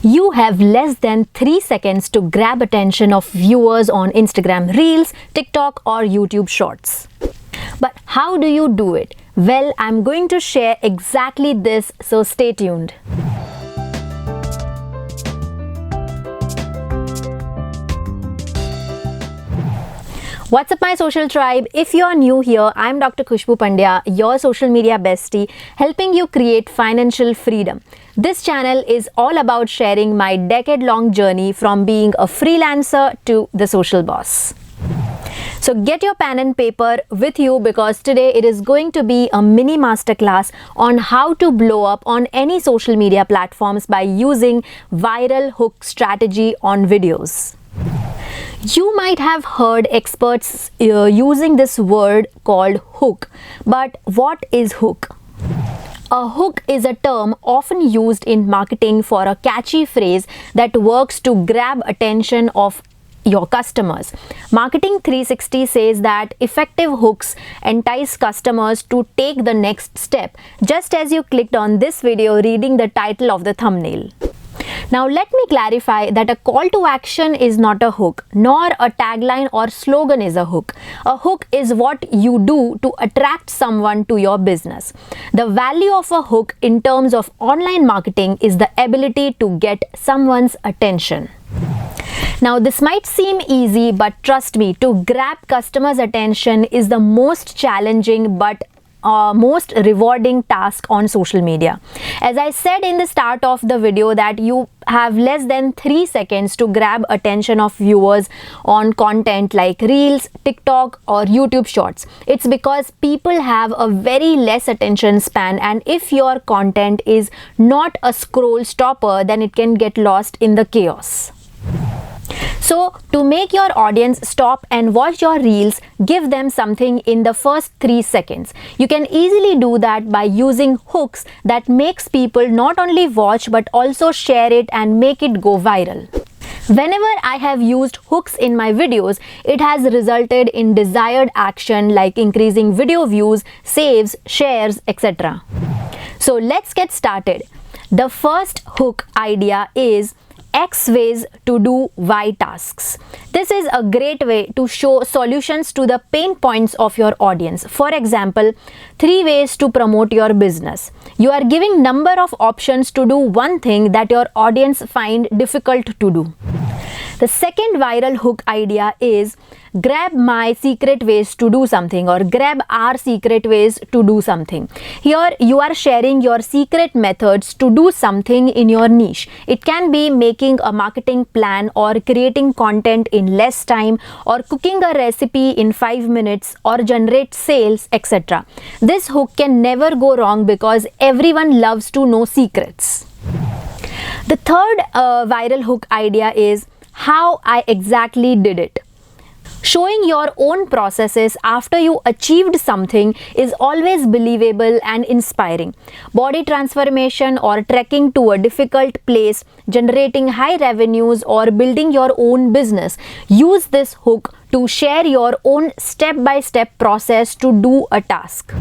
You have less than 3 seconds to grab attention of viewers on Instagram Reels, TikTok or YouTube Shorts. But how do you do it? Well, I'm going to share exactly this, so stay tuned. What's up my social tribe? If you are new here, I'm Dr. Khushbu Pandya, your social media bestie, helping you create financial freedom. This channel is all about sharing my decade-long journey from being a freelancer to the social boss. So get your pen and paper with you because today it is going to be a mini masterclass on how to blow up on any social media platforms by using viral hook strategy on videos. You might have heard experts using this word called hook, but what is hook? A hook is a term often used in marketing for a catchy phrase that works to grab attention of your customers. Marketing 360 says that effective hooks entice customers to take the next step, just as you clicked on this video reading the title of the thumbnail. Now let me clarify that a call to action is not a hook, nor a tagline or slogan is a hook. A hook is what you do to attract someone to your business. The value of a hook in terms of online marketing is the ability to get someone's attention. Now this might seem easy, but trust me, to grab customers' attention is the most challenging but most rewarding task on social media. As I said in the start of the video that you have less than 3 seconds to grab attention of viewers on content like Reels, TikTok or YouTube Shorts. It's because people have a very less attention span, and if your content is not a scroll stopper, then it can get lost in the chaos. So, to make your audience stop and watch your reels, give them something in the first 3 seconds. You can easily do that by using hooks that makes people not only watch but also share it and make it go viral. Whenever I have used hooks in my videos, it has resulted in desired action like increasing video views, saves, shares, etc. So, let's get started. The first hook idea is X ways to do Y tasks. This is a great way to show solutions to the pain points of your audience. For example, 3 ways to promote your business. You are giving number of options to do one thing that your audience find difficult to do. The second viral hook idea is grab my secret ways to do something or grab our secret ways to do something. Here you are sharing your secret methods to do something in your niche. It can be making a marketing plan or creating content in less time or cooking a recipe in 5 minutes or generate sales, etc. This hook can never go wrong because everyone loves to know secrets. The third viral hook idea is how I exactly did it. Showing your own processes after you achieved something is always believable and inspiring. Body transformation or trekking to a difficult place, generating high revenues or building your own business. Use this hook to share your own step-by-step process to do a task.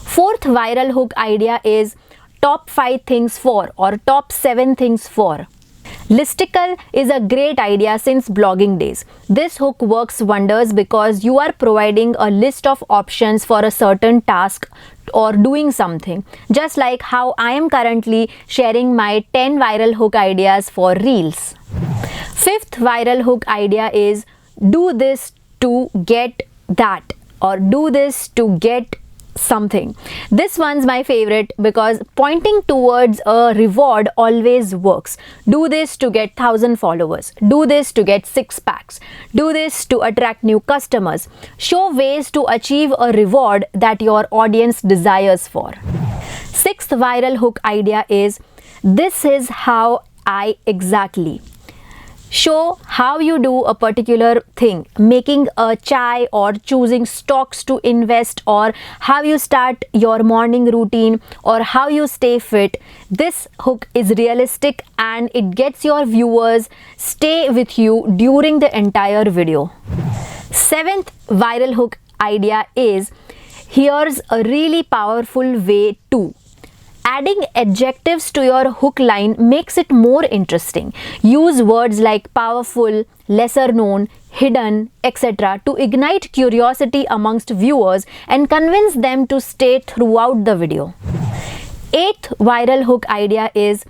Fourth viral hook idea is top 5 things for or top 7 things for. Listicle is a great idea since blogging days. This hook works wonders because you are providing a list of options for a certain task or doing something. Just like how I am currently sharing my 10 viral hook ideas for Reels. Fifth viral hook idea is do this to get that or do this to get something. This one's my favorite because pointing towards a reward always works. Do this to get 1,000 followers. Do this to get 6 packs. Do this to attract new customers. Show ways to achieve a reward that your audience desires for. Sixth viral hook idea is this is how I exactly. Show how you do a particular thing, making a chai or choosing stocks to invest or how you start your morning routine or how you stay fit. This hook is realistic and it gets your viewers stay with you during the entire video. Seventh viral hook idea is here's a really powerful way to. Adding adjectives to your hook line makes it more interesting. Use words like powerful, lesser known, hidden, etc. to ignite curiosity amongst viewers and convince them to stay throughout the video. Eighth viral hook idea is,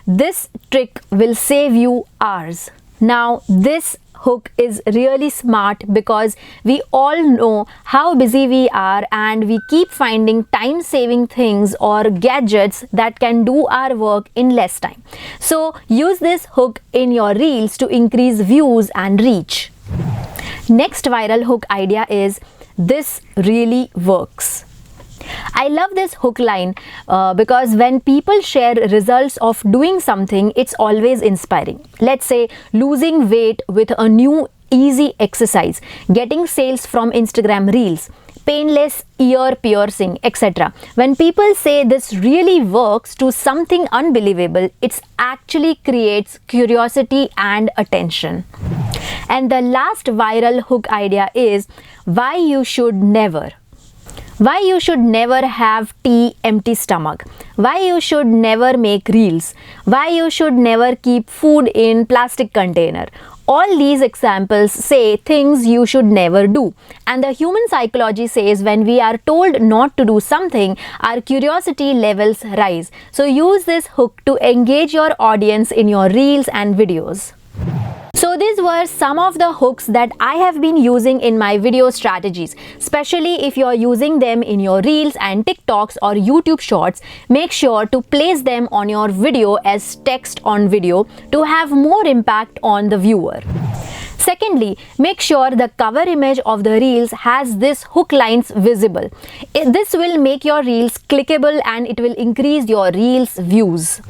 this trick will save you hours. Now, this hook is really smart because we all know how busy we are and we keep finding time-saving things or gadgets that can do our work in less time. So use this hook in your reels to increase views and reach. Next viral hook idea is, this really works. I love this hook line because when people share results of doing something, it's always inspiring. Let's say losing weight with a new easy exercise, getting sales from Instagram Reels, painless ear piercing, etc. When people say this really works to something unbelievable, it actually creates curiosity and attention. And the last viral hook idea is, why you should never have tea empty stomach, why you should never make reels, why you should never keep food in plastic container. All these examples say things you should never do. And the human psychology says when we are told not to do something, our curiosity levels rise. So use this hook to engage your audience in your reels and videos. So these were some of the hooks that I have been using in my video strategies. Especially if you are using them in your reels and TikToks or YouTube shorts, make sure to place them on your video as text on video to have more impact on the viewer. Secondly, make sure the cover image of the reels has this hook lines visible. This will make your reels clickable and it will increase your reels views.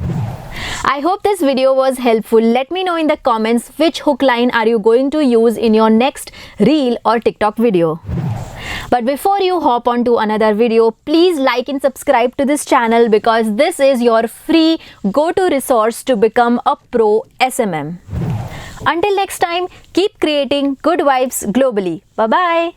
I hope this video was helpful. Let me know in the comments which hook line are you going to use in your next reel or TikTok video. But before you hop on to another video, please like and subscribe to this channel because this is your free go-to resource to become a pro SMM. Until next time, keep creating good vibes globally. Bye-bye.